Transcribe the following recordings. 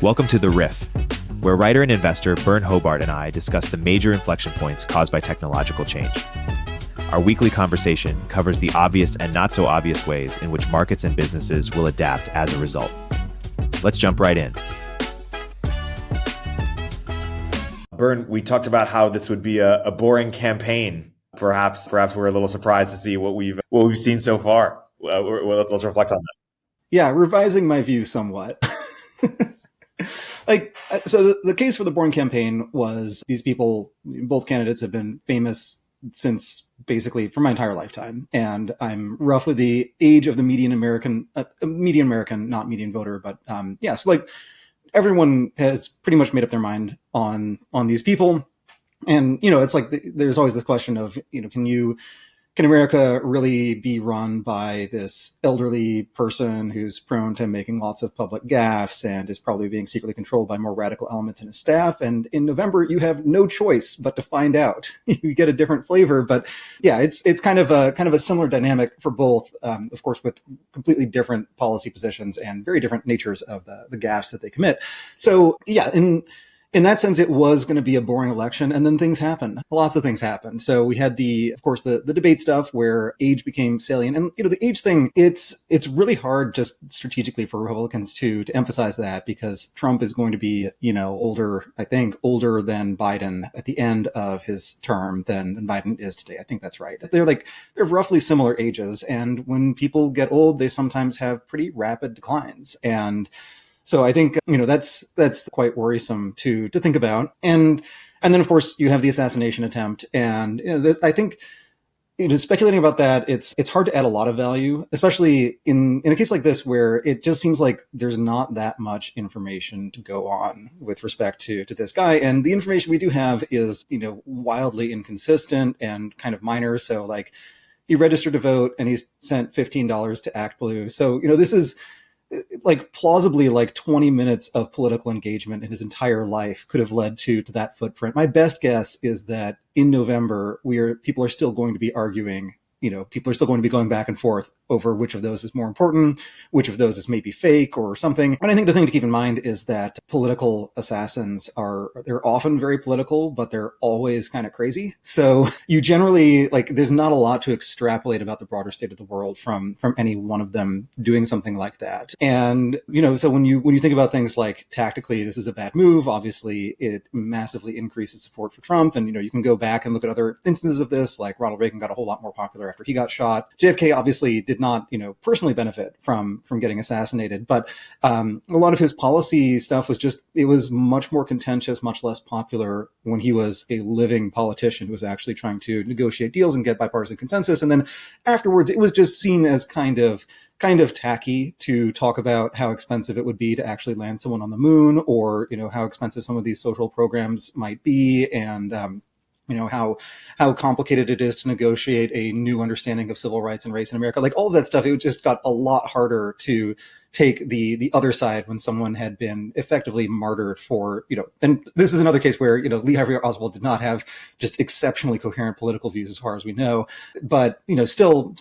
Welcome to The Riff, where writer and investor Bern Hobart and I discuss the major inflection points caused by technological change. Our weekly conversation covers the obvious and not so obvious ways in which markets and businesses will adapt as a result. Let's jump right in. Bern, we talked about how this would be a boring campaign. Perhaps we're a little surprised to see what we've seen so far. Let's reflect on that. Yeah, revising my view somewhat. So the case for the boring campaign was these people, both candidates have been famous since basically for my entire lifetime. And I'm roughly the age of the median American, not median voter, but so everyone has pretty much made up their mind on these people. And, it's like there's always this question of, can America really be run by this elderly person who's prone to making lots of public gaffes and is probably being secretly controlled by more radical elements in his staff? And in November, you have no choice but to find out. You get a different flavor, but yeah, it's kind of a similar dynamic for both, of course, with completely different policy positions and very different natures of the gaffes that they commit. So yeah, in that sense, it was going to be a boring election, and then things happened. Lots of things happened. So we had the debate stuff where age became salient, and the age thing. It's really hard just strategically for Republicans to emphasize that, because Trump is going to be older than Biden at the end of his term than Biden is today. I think that's right. They're roughly similar ages, and when people get old, they sometimes have pretty rapid declines. And so I think, that's quite worrisome to think about. And then, of course, you have the assassination attempt. And, I think, speculating about that, it's hard to add a lot of value, especially in a case like this, where it just seems like there's not that much information to go on with respect to this guy. And the information we do have is, wildly inconsistent and kind of minor. So he registered to vote and he's sent $15 to Act Blue. So, this is plausibly 20 minutes of political engagement in his entire life could have led to that footprint. My best guess is that in November, people are still going to be arguing, people are still going to be going back and forth over which of those is more important, which of those is maybe fake or something. And I think the thing to keep in mind is that political assassins they're often very political, but they're always kind of crazy. So you generally, there's not a lot to extrapolate about the broader state of the world from any one of them doing something like that. And, so when you think about things like tactically, this is a bad move, obviously it massively increases support for Trump. And, you can go back and look at other instances of this, like Ronald Reagan got a whole lot more popular after he got shot. JFK obviously did not, personally benefit from getting assassinated, but a lot of his policy stuff was much more contentious, much less popular when he was a living politician who was actually trying to negotiate deals and get bipartisan consensus. And then afterwards, it was just seen as kind of tacky to talk about how expensive it would be to actually land someone on the moon, or how expensive some of these social programs might be, and how complicated it is to negotiate a new understanding of civil rights and race in America. All of that stuff, it just got a lot harder to take the other side when someone had been effectively martyred for, and this is another case where, Lee Harvey Oswald did not have just exceptionally coherent political views as far as we know. But, still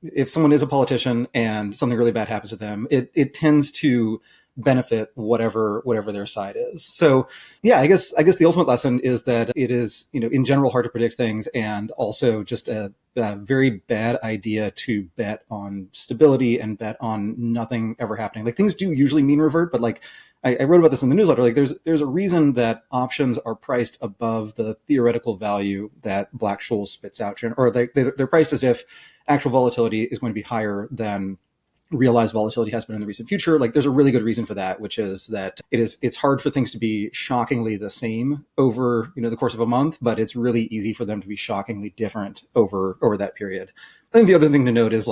if someone is a politician and something really bad happens to them, it tends to benefit whatever their side is. So yeah, I guess the ultimate lesson is that it is, in general, hard to predict things, and also just a very bad idea to bet on stability and bet on nothing ever happening. Things do usually mean revert, but I wrote about this in the newsletter. There's a reason that options are priced above the theoretical value that Black-Scholes spits out, or they're priced as if actual volatility is going to be higher than realized volatility has been in the recent future. There's a really good reason for that, which is that it's hard for things to be shockingly the same over, the course of a month, but it's really easy for them to be shockingly different over that period. I think the other thing to note is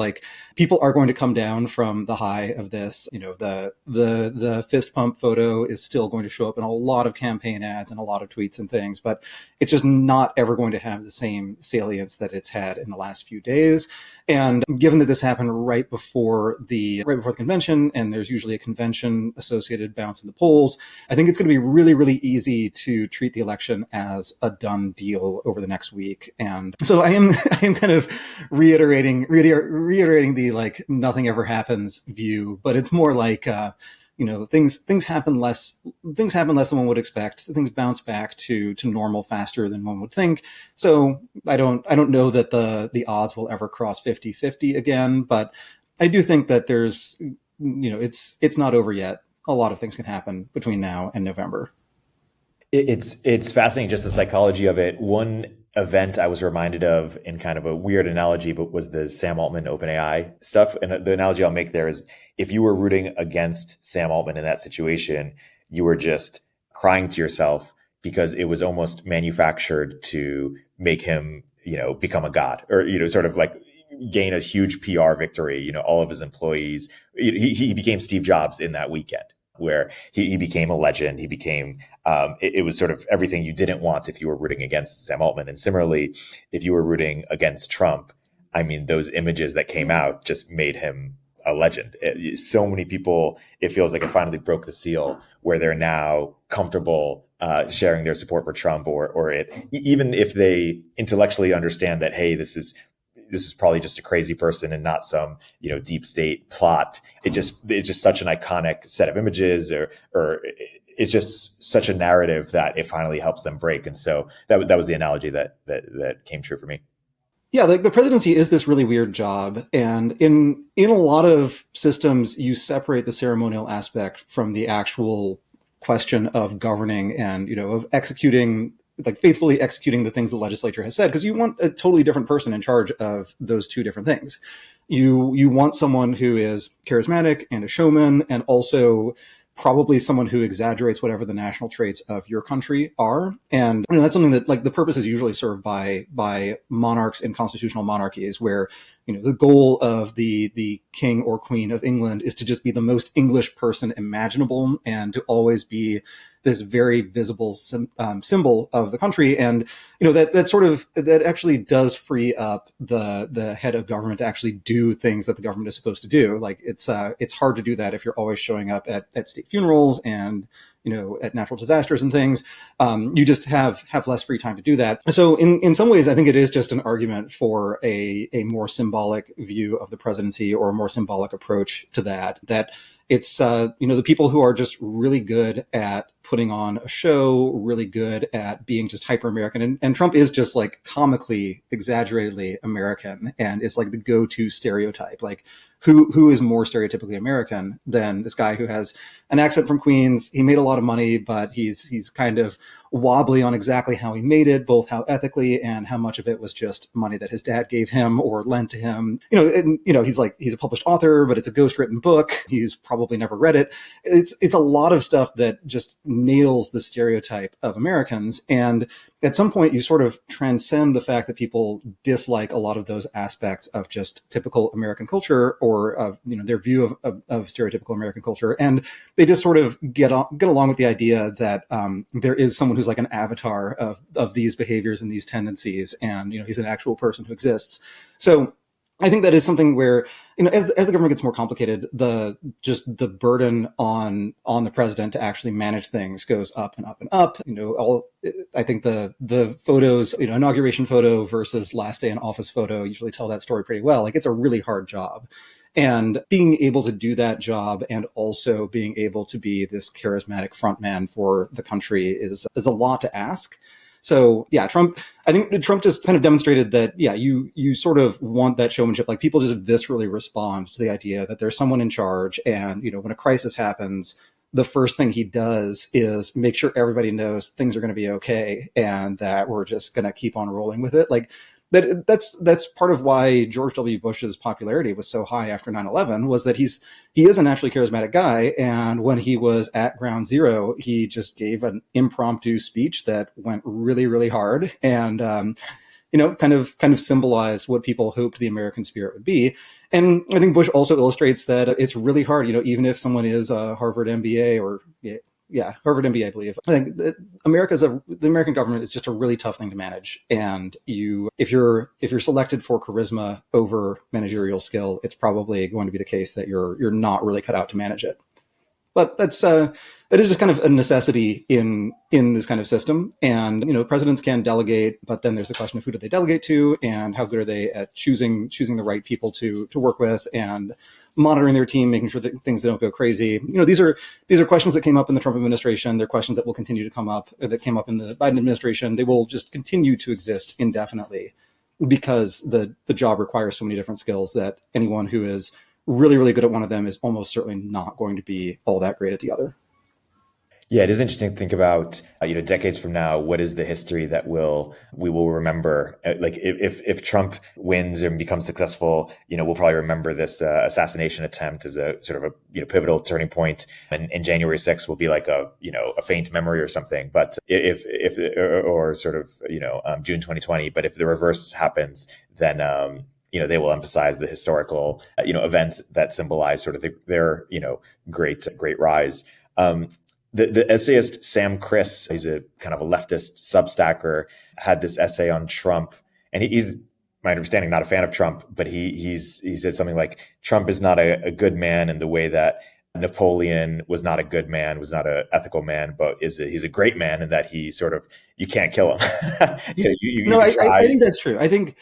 people are going to come down from the high of this. The fist pump photo is still going to show up in a lot of campaign ads and a lot of tweets and things, but it's just not ever going to have the same salience that it's had in the last few days. And given that this happened right before the convention, and there's usually a convention associated bounce in the polls, I think it's going to be really, really easy to treat the election as a done deal over the next week. And so I am kind of reiterating the nothing ever happens view, but it's more things happen less than one would expect. Things bounce back to normal faster than one would think. So I don't know that the odds will ever cross 50-50 again, but I do think that there's, it's not over yet. A lot of things can happen between now and November. It's fascinating, just the psychology of it. One event I was reminded of in kind of a weird analogy, but was the Sam Altman OpenAI stuff. And the analogy I'll make there is, if you were rooting against Sam Altman in that situation, you were just crying to yourself because it was almost manufactured to make him, become a god, or, sort of like gain a huge PR victory. All of his employees, he became Steve Jobs in that weekend, where he became a legend. He became, it was sort of everything you didn't want if you were rooting against Sam Altman. And similarly, if you were rooting against Trump, I mean, those images that came out just made him a legend. So many people, it feels like it finally broke the seal, where they're now comfortable sharing their support for Trump, or even if they intellectually understand that, hey, this is probably just a crazy person and not some, deep state plot. It's just such an iconic set of images, or it's just such a narrative that it finally helps them break. And so that was the analogy that came true for me. Yeah, the presidency is this really weird job. And in a lot of systems, you separate the ceremonial aspect from the actual question of governing and, of executing, like faithfully executing the things the legislature has said, because you want a totally different person in charge of those two different things. You want someone who is charismatic and a showman, and also probably someone who exaggerates whatever the national traits of your country are. And that's something that, like, the purpose is usually served by monarchs in constitutional monarchies, where the goal of the king or queen of England is to just be the most English person imaginable, and to always be this very visible symbol of the country. And that actually does free up the head of government to actually do things that the government is supposed to do. Like, it's hard to do that if you're always showing up at state funerals and at natural disasters and things. You just have less free time to do that. So in some ways, I think it is just an argument for a more symbolic view of the presidency, or a more symbolic approach to that it's, the people who are just really good at putting on a show, really good at being just hyper American. And Trump is just like comically, exaggeratedly American, and is like the go-to stereotype. Like, who is more stereotypically American than this guy who has an accent from Queens? He made a lot of money, but he's kind of wobbly on exactly how he made it, both how ethically and how much of it was just money that his dad gave him or lent to him. He's a published author, but it's a ghostwritten book. He's probably never read it. It's a lot of stuff that just nails the stereotype of Americans. And at some point, you sort of transcend the fact that people dislike a lot of those aspects of just typical American culture, or of their view of stereotypical American culture, and they just sort of get along with the idea that there is someone who's like an avatar of these behaviors and these tendencies, and he's an actual person who exists. So I think that is something where, as the government gets more complicated, the burden on the president to actually manage things goes up and up and up. I think the photos, inauguration photo versus last day in office photo usually tell that story pretty well. Like, it's a really hard job. And being able to do that job, and also being able to be this charismatic frontman for the country, is a lot to ask. So yeah, I think Trump just kind of demonstrated that, yeah, you sort of want that showmanship. Like, people just viscerally respond to the idea that there's someone in charge. And, when a crisis happens, the first thing he does is make sure everybody knows things are going to be okay, and that we're just going to keep on rolling with it. Like, that's part of why George W. Bush's popularity was so high after 9/11, was that he is a naturally charismatic guy. And when he was at ground zero, he just gave an impromptu speech that went really, really hard, and, kind of symbolized what people hoped the American spirit would be. And I think Bush also illustrates that it's really hard, even if someone is a Harvard MBA, or Harvard MBA, I believe. I think that the American government is just a really tough thing to manage. And if you're selected for charisma over managerial skill, it's probably going to be the case that you're not really cut out to manage it. But that is just kind of a necessity in this kind of system. And, presidents can delegate, but then there's the question of who do they delegate to, and how good are they at choosing the right people to work with, and monitoring their team, making sure that things don't go crazy. These are questions that came up in the Trump administration. They're questions that will continue to come up, or that came up in the Biden administration. They will just continue to exist indefinitely because the job requires so many different skills that anyone who is really, really good at one of them is almost certainly not going to be all that great at the other. Yeah, it is interesting to think about, decades from now, what is the history that we will remember? Like if Trump wins and becomes successful, we'll probably remember this assassination attempt as a sort of a pivotal turning point, and January 6th will be like a faint memory or something. But if or sort of June 2020, but if the reverse happens, then they will emphasize the historical events that symbolize sort of their great rise. The essayist Sam Criss, he's a kind of a leftist Substacker, had this essay on Trump, and he's, my understanding, not a fan of Trump, but he said something like, Trump is not a good man in the way that Napoleon was not a good man, was not an ethical man, but he's a great man in that he sort of, you can't kill him. I think that's true. I think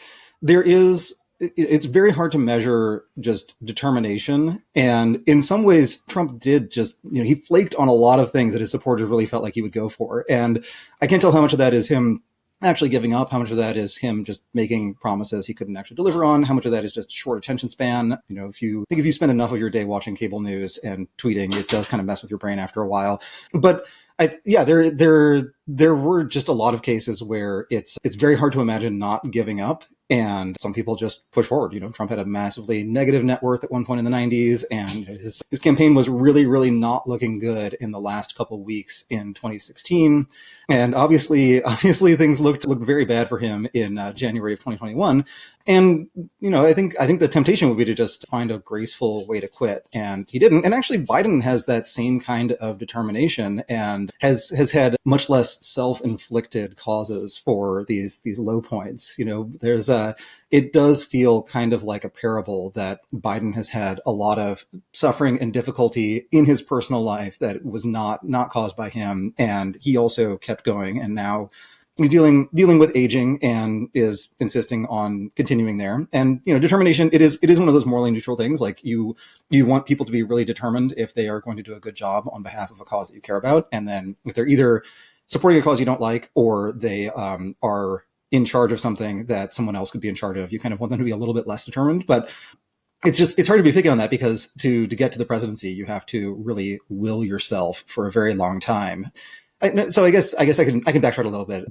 it's very hard to measure just determination. And in some ways, Trump did just, he flaked on a lot of things that his supporters really felt like he would go for. And I can't tell how much of that is him actually giving up, how much of that is him just making promises he couldn't actually deliver on, how much of that is just short attention span. If you spend enough of your day watching cable news and tweeting, it does kind of mess with your brain after a while. But there were just a lot of cases where it's very hard to imagine not giving up. And some people just push forward. Trump had a massively negative net worth at one point in the 90s, and his campaign was really, really not looking good in the last couple of weeks in 2016. And obviously things looked very bad for him in January of 2021. And I think the temptation would be to just find a graceful way to quit, and he didn't. And actually, Biden has that same kind of determination and has had much less self-inflicted causes for these low points. It does feel kind of like a parable that Biden has had a lot of suffering and difficulty in his personal life that was not caused by him, and he also kept going, and now he's dealing with aging and is insisting on continuing there. And determination, it is one of those morally neutral things. Like you want people to be really determined if they are going to do a good job on behalf of a cause that you care about, and then if they're either supporting a cause you don't like or they are in charge of something that someone else could be in charge of, you kind of want them to be a little bit less determined. But it's hard to be picky on that, because to get to the presidency, you have to really will yourself for a very long time. So I guess I can backtrack a little bit.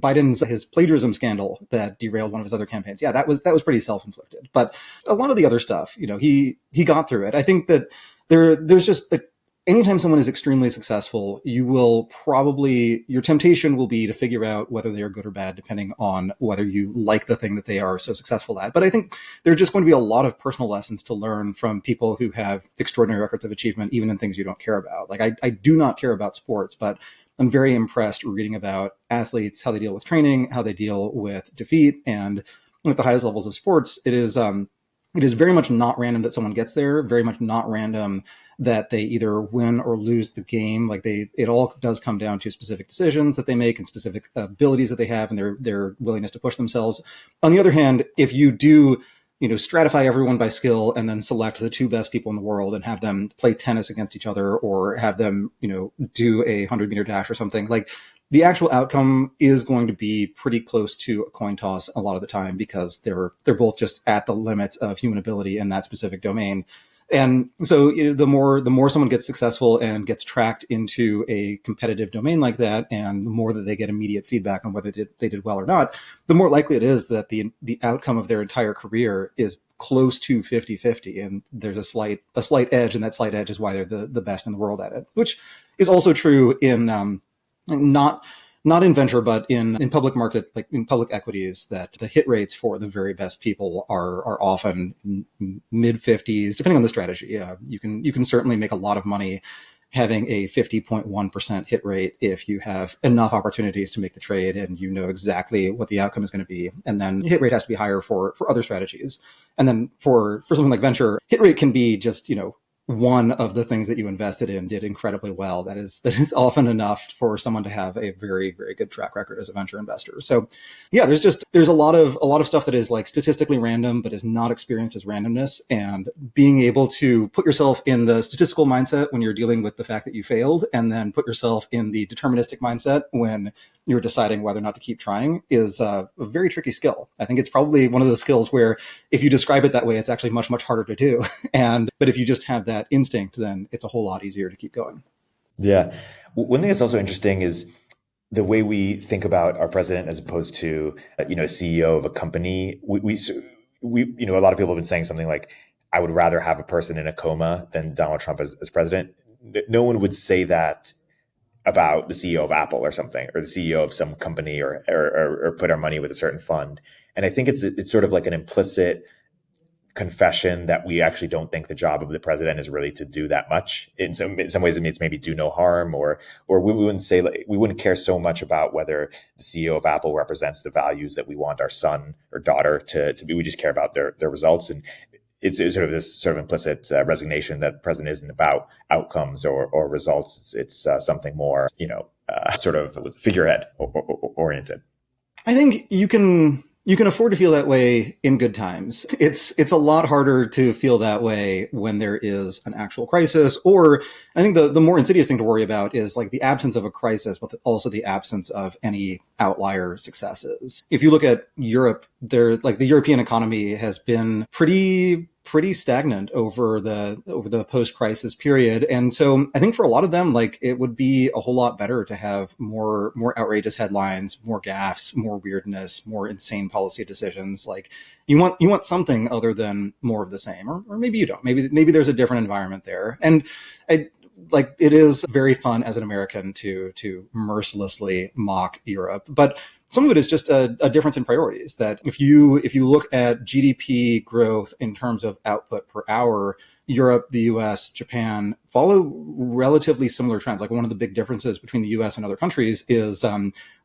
His plagiarism scandal that derailed one of his other campaigns. Yeah, that was pretty self-inflicted. But a lot of the other stuff, he got through it. I think that there's just like, anytime someone is extremely successful, your temptation will be to figure out whether they are good or bad, depending on whether you like the thing that they are so successful at. But I think there are just going to be a lot of personal lessons to learn from people who have extraordinary records of achievement, even in things you don't care about. Like I do not care about sports, but I'm very impressed reading about athletes, how they deal with training, how they deal with defeat, and at the highest levels of sports, it is very much not random that someone gets there, very much not random that they either win or lose the game. Like it all does come down to specific decisions that they make and specific abilities that they have and their willingness to push themselves. On the other hand, if you do, stratify everyone by skill and then select the two best people in the world and have them play tennis against each other or have them, do a 100-meter dash or something, like the actual outcome is going to be pretty close to a coin toss a lot of the time, because they're both just at the limits of human ability in that specific domain. And so the more someone gets successful and gets tracked into a competitive domain like that, and the more that they get immediate feedback on whether they did well or not, the more likely it is that the outcome of their entire career is close to 50-50. And there's a slight edge, and that slight edge is why they're the best in the world at it, which is also true in not in venture, but in public market, like in public equities, that the hit rates for the very best people are often mid 50s, depending on the strategy. You can certainly make a lot of money having a 50.1% hit rate if you have enough opportunities to make the trade and you know exactly what the outcome is going to be. And then hit rate has to be higher for other strategies. And then for something like venture, hit rate can be just, one of the things that you invested in did incredibly well, that is often enough for someone to have a very, very good track record as a venture investor. So yeah, there's a lot of stuff that is like statistically random, but is not experienced as randomness. And being able to put yourself in the statistical mindset when you're dealing with the fact that you failed, and then put yourself in the deterministic mindset when you're deciding whether or not to keep trying is a very tricky skill. I think it's probably one of those skills where if you describe it that way, it's actually much, much harder to do. But if you just have that instinct, then it's a whole lot easier to keep going. Yeah. One thing that's also interesting is the way we think about our president as opposed to, a CEO of a company. We a lot of people have been saying something like, I would rather have a person in a coma than Donald Trump as president. No one would say that about the CEO of Apple or something, or the CEO of some company, or put our money with a certain fund. And I think it's sort of like an implicit confession that we actually don't think the job of the president is really to do that much. In some ways, it means maybe do no harm, or we wouldn't say, like, we wouldn't care so much about whether the CEO of Apple represents the values that we want our son or daughter to be. We just care about their results. And it's sort of this sort of implicit resignation that the president isn't about outcomes or results. It's something more, sort of figurehead oriented. I think you can afford to feel that way in good times. It's a lot harder to feel that way when there is an actual crisis, or I think the more insidious thing to worry about is like the absence of a crisis, but also the absence of any outlier successes. If you look at Europe, the European economy has been pretty stagnant over the post-crisis period. And so I think for a lot of them, like, it would be a whole lot better to have more outrageous headlines, more gaffes, more weirdness, more insane policy decisions. Like, you want something other than more of the same, or maybe you don't. Maybe there's a different environment there. And it is very fun as an American to mercilessly mock Europe, but some of it is just a difference in priorities. That if you look at GDP growth in terms of output per hour, Europe, the US, Japan follow relatively similar trends. Like, one of the big differences between the US and other countries is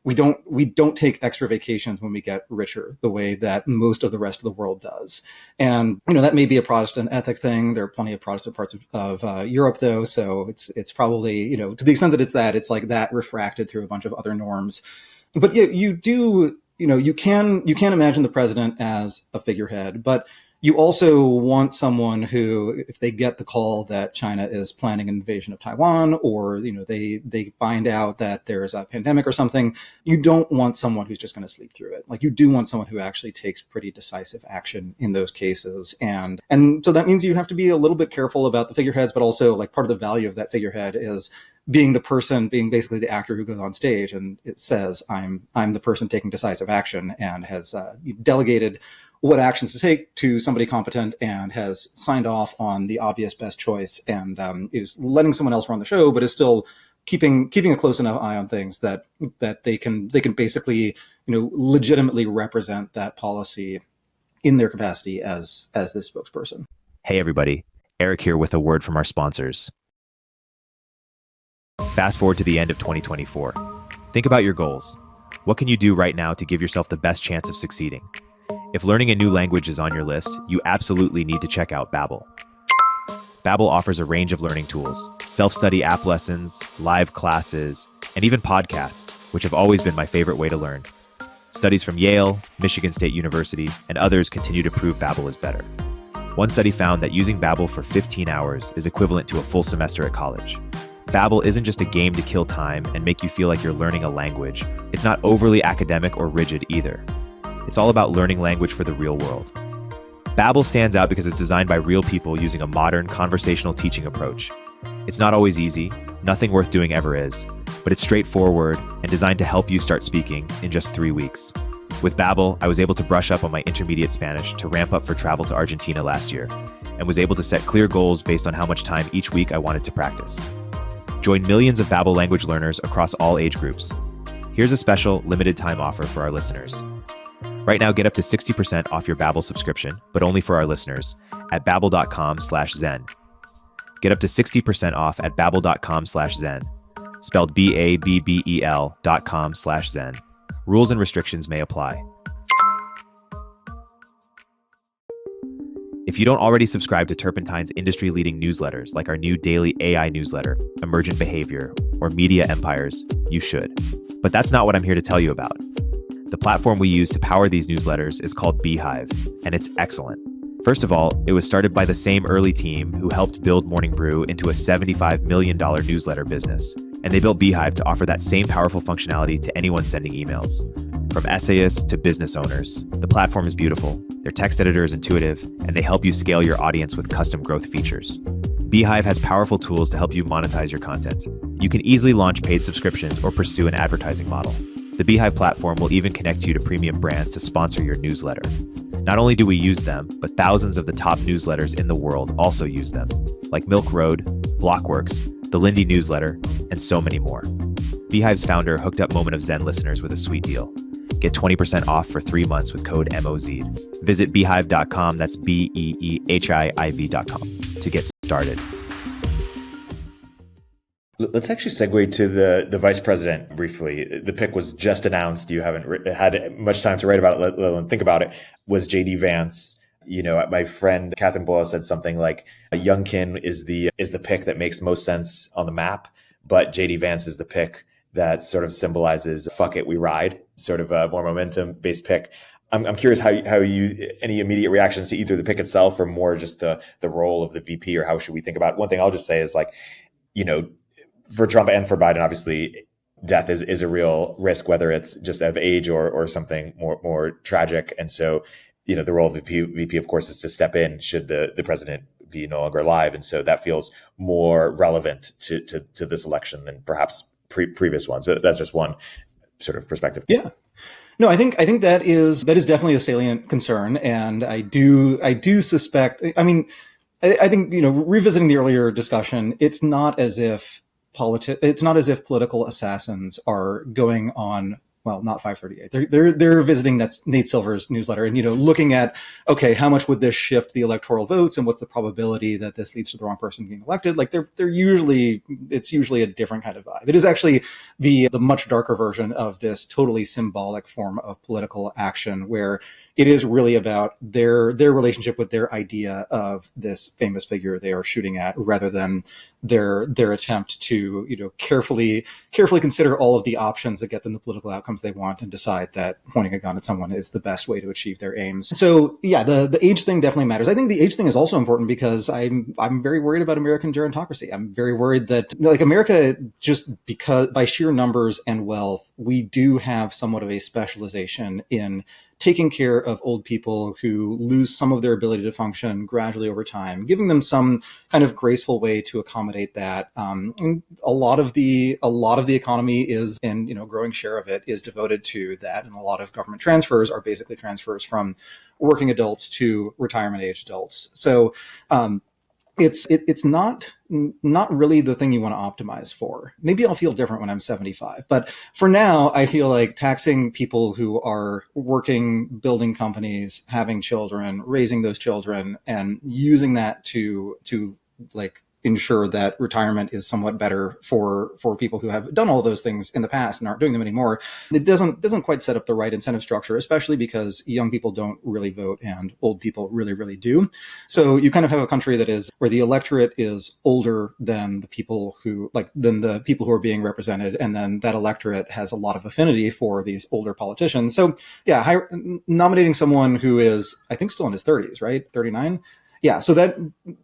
we don't take extra vacations when we get richer the way that most of the rest of the world does. And that may be a Protestant ethic thing. There are plenty of Protestant parts of Europe, though, so it's probably, to the extent that it's like that refracted through a bunch of other norms. But yeah, you can imagine the president as a figurehead, but you also want someone who, if they get the call that China is planning an invasion of Taiwan, or they find out that there's a pandemic or something, you don't want someone who's just going to sleep through it. Like, you do want someone who actually takes pretty decisive action in those cases, and so that means you have to be a little bit careful about the figureheads, but also, like, part of the value of that figurehead is being basically the actor who goes on stage and it says, I'm the person taking decisive action, and has delegated what actions to take to somebody competent, and has signed off on the obvious best choice, and is letting someone else run the show, but is still keeping a close enough eye on things that they can basically legitimately represent that policy in their capacity as this spokesperson. Hey everybody, Eric here with a word from our sponsors. Fast forward to the end of 2024. Think about your goals. What can you do right now to give yourself the best chance of succeeding? If learning a new language is on your list, you absolutely need to check out Babbel. Babbel offers a range of learning tools, self-study app lessons, live classes, and even podcasts, which have always been my favorite way to learn. Studies from Yale, Michigan State University, and others continue to prove Babbel is better. One study found that using Babbel for 15 hours is equivalent to a full semester at college. Babbel isn't just a game to kill time and make you feel like you're learning a language. It's not overly academic or rigid either. It's all about learning language for the real world. Babbel stands out because it's designed by real people using a modern conversational teaching approach. It's not always easy, nothing worth doing ever is, but it's straightforward and designed to help you start speaking in just 3 weeks. With Babbel, I was able to brush up on my intermediate Spanish to ramp up for travel to Argentina last year, and was able to set clear goals based on how much time each week I wanted to practice. Join millions of Babbel language learners across all age groups. Here's a special limited time offer for our listeners. Right now, get up to 60% off your Babbel subscription, but only for our listeners, at babbel.com/zen. Get up to 60% off at babbel.com/zen, spelled BABBEL.com/zen. Rules and restrictions may apply. If If you don't already subscribe to Turpentine's industry-leading newsletters, like our new daily AI newsletter, Emergent Behavior, or Media Empires, you should. But that's not what I'm here to tell you about. The platform we use to power these newsletters is called Beehiiv, and it's excellent. First of all, it was started by the same early team who helped build Morning Brew into a $75 million newsletter business. And they built Beehiiv to offer that same powerful functionality to anyone sending emails. From essayists to business owners, the platform is beautiful, their text editor is intuitive, and they help you scale your audience with custom growth features. Beehiiv has powerful tools to help you monetize your content. You can easily launch paid subscriptions or pursue an advertising model. The Beehiiv platform will even connect you to premium brands to sponsor your newsletter. Not only do we use them, but thousands of the top newsletters in the world also use them, like Milk Road, Blockworks, the Lindy newsletter, and so many more. Beehiiv's founder hooked up Moment of Zen listeners with a sweet deal. Get 20% off for 3 months with code MOZ. Visit beehiiv.com, that's BEEHIIV.com, to get started. Let's actually segue to the vice president briefly. The pick was just announced. You haven't had much time to write about it, let alone think about it. Was JD Vance. You know, my friend Catherine Boyle said something like, Youngkin is the pick that makes most sense on the map, but JD Vance is the pick that sort of symbolizes fuck it, we ride, sort of a more momentum-based pick. I'm curious how you any immediate reactions to either the pick itself or more just the role of the VP, or how should we think about it? One thing I'll just say is, like, you know, for Trump and for Biden, obviously death is a real risk, whether it's just of age or something more tragic. And so, you know, the role of the VP, of course, is to step in should the president be no longer alive. And so that feels more relevant to this election than perhaps previous ones. So that's just one sort of perspective. Yeah. No, I think that is definitely a salient concern. And I do suspect, I mean, I think, you know, revisiting the earlier discussion, it's not as if political assassins are going on, well, not 538. They're visiting Nate Silver's newsletter and, you know, looking at, okay, how much would this shift the electoral votes and what's the probability that this leads to the wrong person being elected? Like it's usually a different kind of vibe. It is actually the much darker version of this totally symbolic form of political action, where it is really about their relationship with their idea of this famous figure they are shooting at, rather than their attempt to, you know, carefully consider all of the options that get them the political outcomes they want and decide that pointing a gun at someone is the best way to achieve their aims. So yeah, the age thing definitely matters. I think the age thing is also important because I'm very worried about American gerontocracy. I'm very worried that, like, America, just because by sheer numbers and wealth, we do have somewhat of a specialization in taking care of old people who lose some of their ability to function gradually over time, giving them some kind of graceful way to accommodate that. And a lot of the economy is, and, you know, a growing share of it is devoted to that. And a lot of government transfers are basically transfers from working adults to retirement age adults. So, it's not really the thing you want to optimize for. Maybe I'll feel different when I'm 75, but for now, I feel like taxing people who are working, building companies, having children, raising those children, and using that to like ensure that retirement is somewhat better for people who have done all those things in the past and aren't doing them anymore. It doesn't quite set up the right incentive structure, especially because young people don't really vote and old people really, really do. So you kind of have a country that is where the electorate is older than the people who are being represented. And then that electorate has a lot of affinity for these older politicians. So yeah, nominating someone who is, I think, still in his 30s, right? 39. Yeah, so that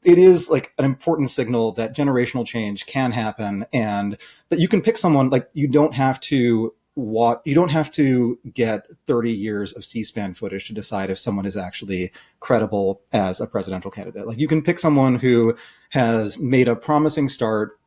it is like an important signal that generational change can happen, and that you can pick someone. Like, you don't have to get 30 years of C-SPAN footage to decide if someone is actually credible as a presidential candidate. Like, you can pick someone who has made a promising start,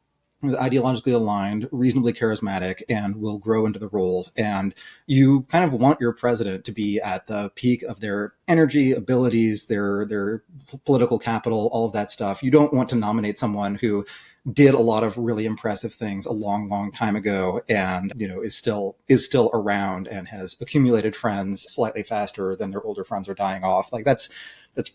is ideologically aligned, reasonably charismatic, and will grow into the role. And you kind of want your president to be at the peak of their energy, abilities, their political capital, all of that stuff. You don't want to nominate someone who did a lot of really impressive things a long, long time ago, and is still around and has accumulated friends slightly faster than their older friends are dying off. Like that's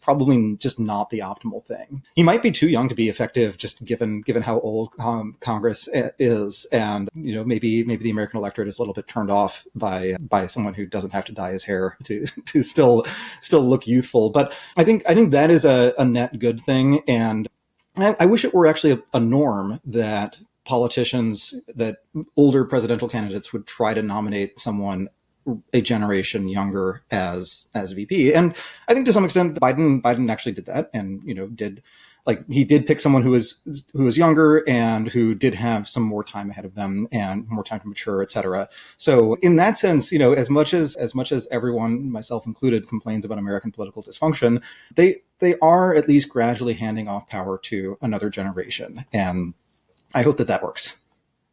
probably just not the optimal thing. He might be too young to be effective, just given how old Congress is, and maybe the American electorate is a little bit turned off by someone who doesn't have to dye his hair to still look youthful. But I think that is a net good thing, and I wish it were actually a norm that politicians, that older presidential candidates would try to nominate someone a generation younger as VP. And I think to some extent Biden actually did that, and he did pick someone who was younger and who did have some more time ahead of them and more time to mature, et cetera. So in that sense, as much as everyone, myself included, complains about American political dysfunction, they are at least gradually handing off power to another generation. And I hope that works.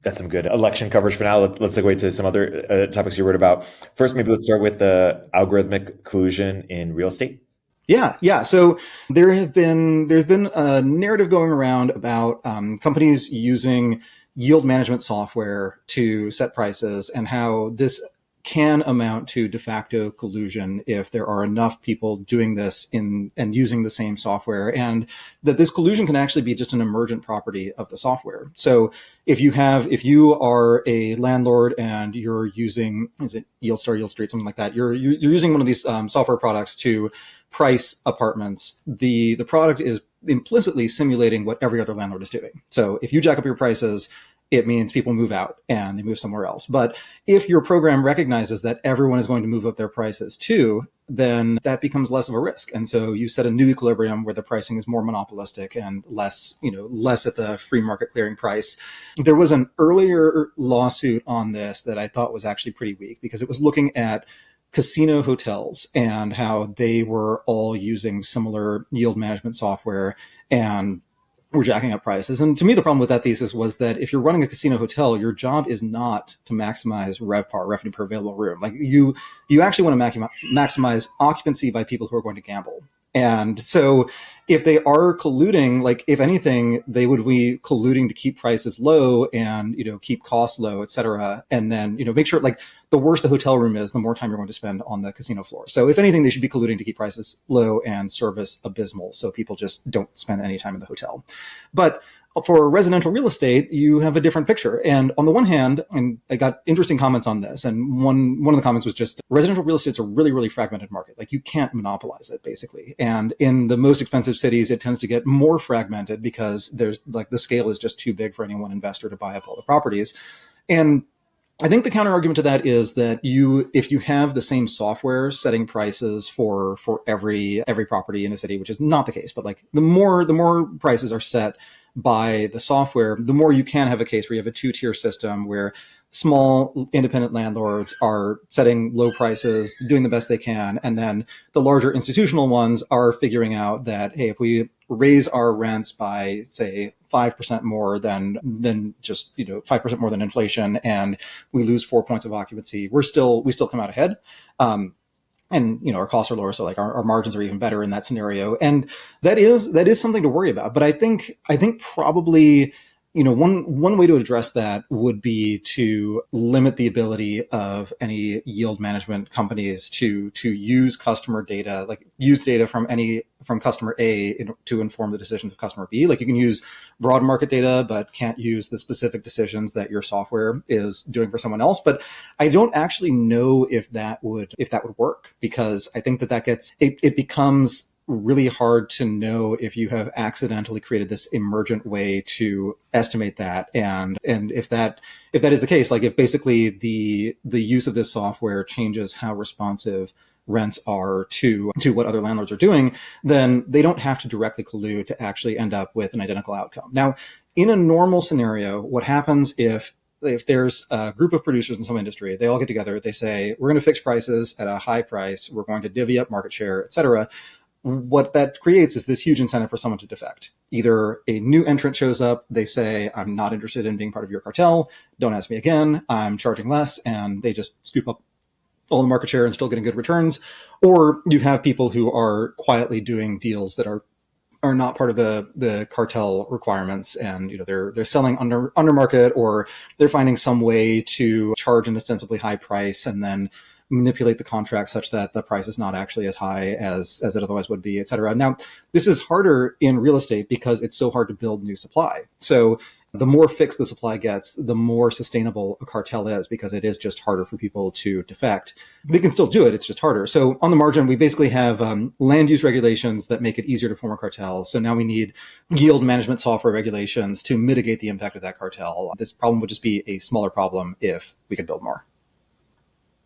That's some good election coverage for now. Let's segue to some other topics you wrote about. First, maybe let's start with the algorithmic collusion in real estate. Yeah. So there's been a narrative going around about companies using yield management software to set prices, and how this can amount to de facto collusion if there are enough people doing this and using the same software, and that this collusion can actually be just an emergent property of the software. So if you are a landlord and you're using, is it YieldStar, YieldStreet, something like that, you're using one of these software products to price apartments, the product is implicitly simulating what every other landlord is doing. So if you jack up your prices, it means people move out and they move somewhere else. But if your program recognizes that everyone is going to move up their prices too, then that becomes less of a risk. And so you set a new equilibrium where the pricing is more monopolistic and less at the free market clearing price. There was an earlier lawsuit on this that I thought was actually pretty weak, because it was looking at casino hotels and how they were all using similar yield management software and were jacking up prices. And to me, the problem with that thesis was that if you're running a casino hotel, your job is not to maximize RevPAR, revenue per available room. Like you actually want to maximize occupancy by people who are going to gamble. And so if they are colluding, like if anything, they would be colluding to keep prices low and, keep costs low, et cetera. And then, make sure, like, the worse the hotel room is, the more time you're going to spend on the casino floor. So if anything, they should be colluding to keep prices low and service abysmal, so people just don't spend any time in the hotel. But for residential real estate, you have a different picture. And on the one hand, and I got interesting comments on this, and one of the comments was just, residential real estate's a really, really fragmented market. Like, you can't monopolize it, basically. And in the most expensive cities, it tends to get more fragmented because there's, like, the scale is just too big for any one investor to buy up all the properties. And I think the counter argument to that is that if you have the same software setting prices for every property in a city, which is not the case, but like the more prices are set by the software, the more you can have a case where you have a two-tier system where small independent landlords are setting low prices, doing the best they can, and then the larger institutional ones are figuring out that, hey, if we raise our rents by, say, 5% more than just 5% more than inflation, and we lose 4 points of occupancy, we still come out ahead. And our costs are lower, so like our margins are even better in that scenario. And that is something to worry about. But I think probably one way to address that would be to limit the ability of any yield management companies to use customer data, like use data from customer A to inform the decisions of customer B. Like, you can use broad market data, but can't use the specific decisions that your software is doing for someone else. But I don't actually know if that would work, because I think that gets it becomes really hard to know if you have accidentally created this emergent way to estimate that. And if that is the case, like if basically the use of this software changes how responsive rents are to what other landlords are doing, then they don't have to directly collude to actually end up with an identical outcome. Now, in a normal scenario, what happens if there's a group of producers in some industry, they all get together, they say, we're going to fix prices at a high price, we're going to divvy up market share, et cetera. What that creates is this huge incentive for someone to defect. Either a new entrant shows up, they say, I'm not interested in being part of your cartel, don't ask me again, I'm charging less, and they just scoop up all the market share and still getting good returns. Or you have people who are quietly doing deals that are are not part of the cartel requirements, and they're selling under market, or they're finding some way to charge an ostensibly high price and then manipulate the contract such that the price is not actually as high as it otherwise would be, et cetera. Now, this is harder in real estate because it's so hard to build new supply. So the more fixed the supply gets, the more sustainable a cartel is, because it is just harder for people to defect. They can still do it, it's just harder. So on the margin, we basically have land use regulations that make it easier to form a cartel. So now we need yield management software regulations to mitigate the impact of that cartel. This problem would just be a smaller problem if we could build more.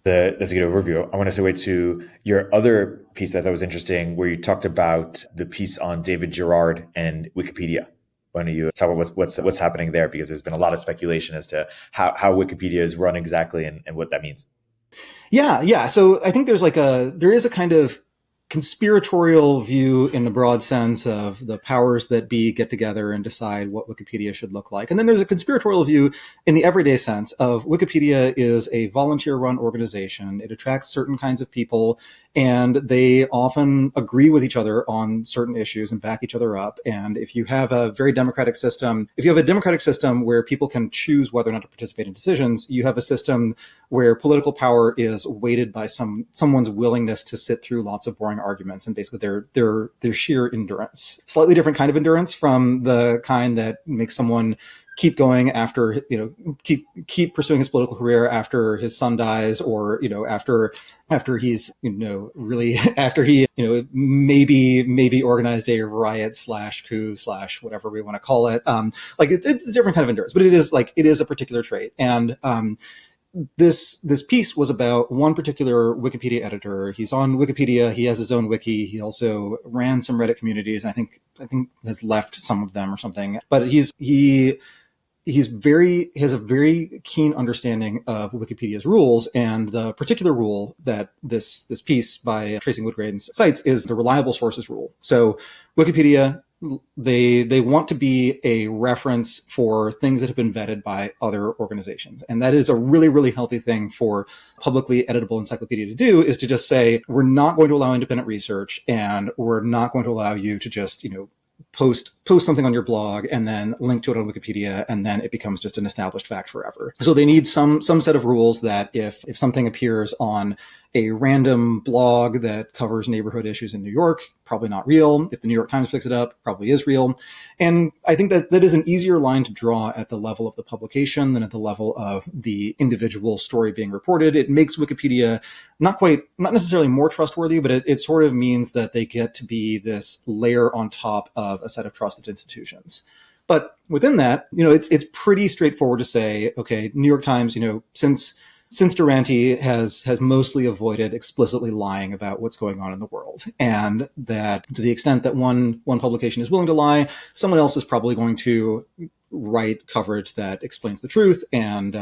That's a good overview. I want to segue to your other piece that I thought was interesting, where you talked about the piece on David Gerard and Wikipedia. Why don't you talk about what's happening there? Because there's been a lot of speculation as to how Wikipedia is run exactly and what that means. Yeah. So I think there is a kind of conspiratorial view in the broad sense of the powers that be get together and decide what Wikipedia should look like. And then there's a conspiratorial view in the everyday sense of Wikipedia is a volunteer-run organization. It attracts certain kinds of people, and they often agree with each other on certain issues and back each other up. And if you have a very democratic system, where people can choose whether or not to participate in decisions, you have a system where political power is weighted by someone's willingness to sit through lots of boring arguments and basically their sheer endurance. Slightly different kind of endurance from the kind that makes someone keep going after, keep pursuing his political career after his son dies, or, after he's, really, after he, maybe organized a riot / coup / whatever we want to call it. It's a different kind of endurance, but it is a particular trait. And, this piece was about one particular Wikipedia editor. He's on Wikipedia. He has his own wiki. He also ran some Reddit communities. I think has left some of them or something. But he has a very keen understanding of Wikipedia's rules, and the particular rule that this piece by Tracy Woodgrain cites is the reliable sources rule. So Wikipedia, they want to be a reference for things that have been vetted by other organizations. And that is a really, really healthy thing for publicly editable encyclopedia to do, is to just say, we're not going to allow independent research, and we're not going to allow you to just, post something on your blog and then link to it on Wikipedia, and then it becomes just an established fact forever. So they need some set of rules that if something appears on a random blog that covers neighborhood issues in New York, probably not real. If the New York Times picks it up, probably is real. And I think that is an easier line to draw at the level of the publication than at the level of the individual story being reported. It makes Wikipedia not necessarily more trustworthy, but it sort of means that they get to be this layer on top of a set of trusted institutions. But within that, it's pretty straightforward to say, okay, New York Times, since Durante has mostly avoided explicitly lying about what's going on in the world, and that to the extent that one publication is willing to lie, someone else is probably going to write coverage that explains the truth. And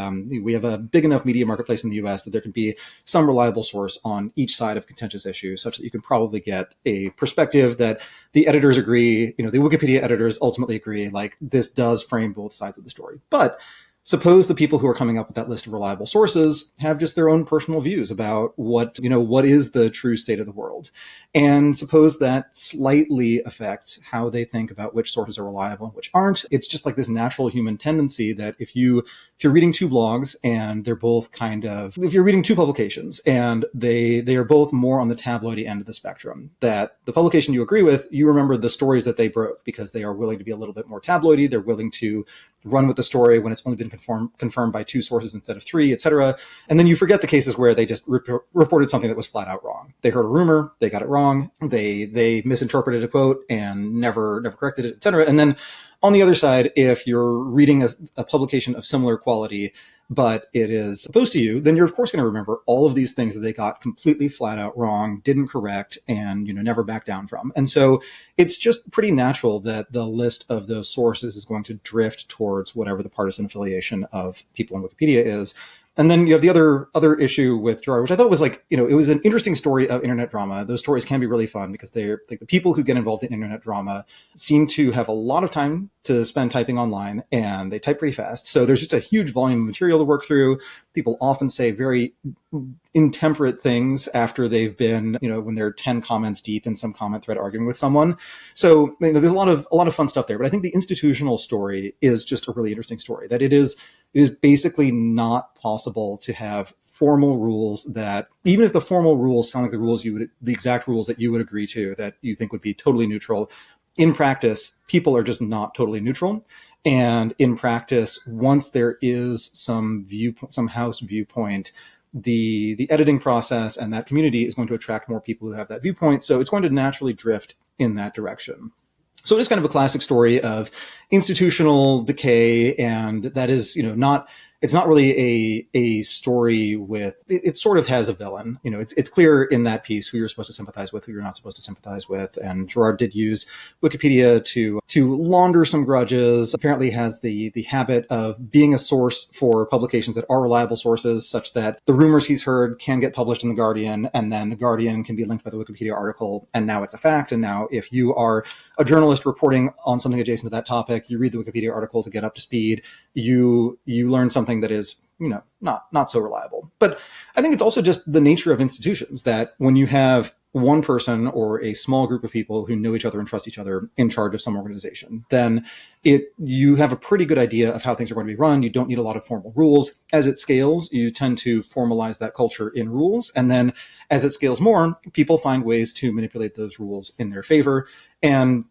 we have a big enough media marketplace in the US that there can be some reliable source on each side of contentious issues, such that you can probably get a perspective that the editors agree, the Wikipedia editors ultimately agree, like, this does frame both sides of the story. But suppose the people who are coming up with that list of reliable sources have just their own personal views about what is the true state of the world. And suppose that slightly affects how they think about which sources are reliable and which aren't. It's just like this natural human tendency that if you're reading two blogs and they're both if you're reading two publications and they are both more on the tabloidy end of the spectrum, that the publication you agree with, you remember the stories that they broke because they are willing to be a little bit more tabloidy. They're willing to run with the story when it's only been confirmed by two sources instead of three, et cetera. And then you forget the cases where they just reported something that was flat out wrong. They heard a rumor, they got it wrong, they misinterpreted a quote and never corrected it, et cetera. And then on the other side, if you're reading a publication of similar quality, but it is opposed to you, then you're of course going to remember all of these things that they got completely flat out wrong, didn't correct, and never back down from. And so it's just pretty natural that the list of those sources is going to drift towards whatever the partisan affiliation of people in Wikipedia is. And then you have the other issue with Gerard, which I thought was like, it was an interesting story of internet drama. Those stories can be really fun because they're like the people who get involved in internet drama seem to have a lot of time to spend typing online, and they type pretty fast. So there's just a huge volume of material to work through. People often say very intemperate things after they've been, when they're 10 comments deep in some comment thread arguing with someone. So, there's a lot of fun stuff there. But I think the institutional story is just a really interesting story, that it is basically not possible to have formal rules that, even if the formal rules sound like the exact rules that you would agree to, that you think would be totally neutral, in practice, people are just not totally neutral. And in practice, once there is some house viewpoint, the editing process and that community is going to attract more people who have that viewpoint. So it's going to naturally drift in that direction. So it is kind of a classic story of institutional decay, and that is, it's not really a story with, it sort of has a villain. It's clear in that piece who you're supposed to sympathize with, who you're not supposed to sympathize with. And Gerard did use Wikipedia to launder some grudges. Apparently has the habit of being a source for publications that are reliable sources, such that the rumors he's heard can get published in The Guardian, and then The Guardian can be linked by the Wikipedia article, and now it's a fact. And now if you are a journalist reporting on something adjacent to that topic, you read the Wikipedia article to get up to speed, you learn something that is, not so reliable. But I think it's also just the nature of institutions that when you have one person or a small group of people who know each other and trust each other in charge of some organization, then you have a pretty good idea of how things are going to be run. You don't need a lot of formal rules. As it scales, you tend to formalize that culture in rules. And then as it scales more, people find ways to manipulate those rules in their favor. And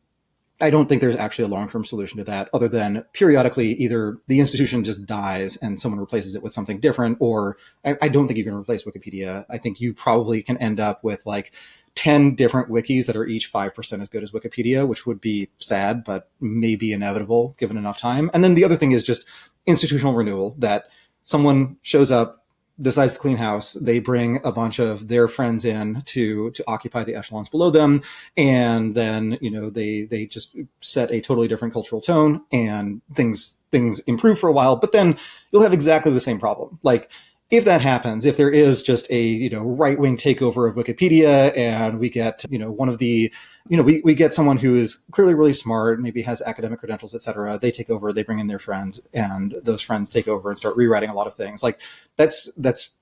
I don't think there's actually a long-term solution to that, other than periodically either the institution just dies and someone replaces it with something different, or I don't think you can replace Wikipedia. I think you probably can end up with like 10 different wikis that are each 5% as good as Wikipedia, which would be sad, but maybe inevitable given enough time. And then the other thing is just institutional renewal, that someone shows up, decides to clean house, they bring a bunch of their friends in to occupy the echelons below them, and then they just set a totally different cultural tone, and things improve for a while, but then you'll have exactly the same problem. Like, if that happens, if there is just a right-wing takeover of Wikipedia, and we get one of the we get someone who is clearly really smart, maybe has academic credentials, etc. They take over, they bring in their friends, and those friends take over and start rewriting a lot of things. Like that's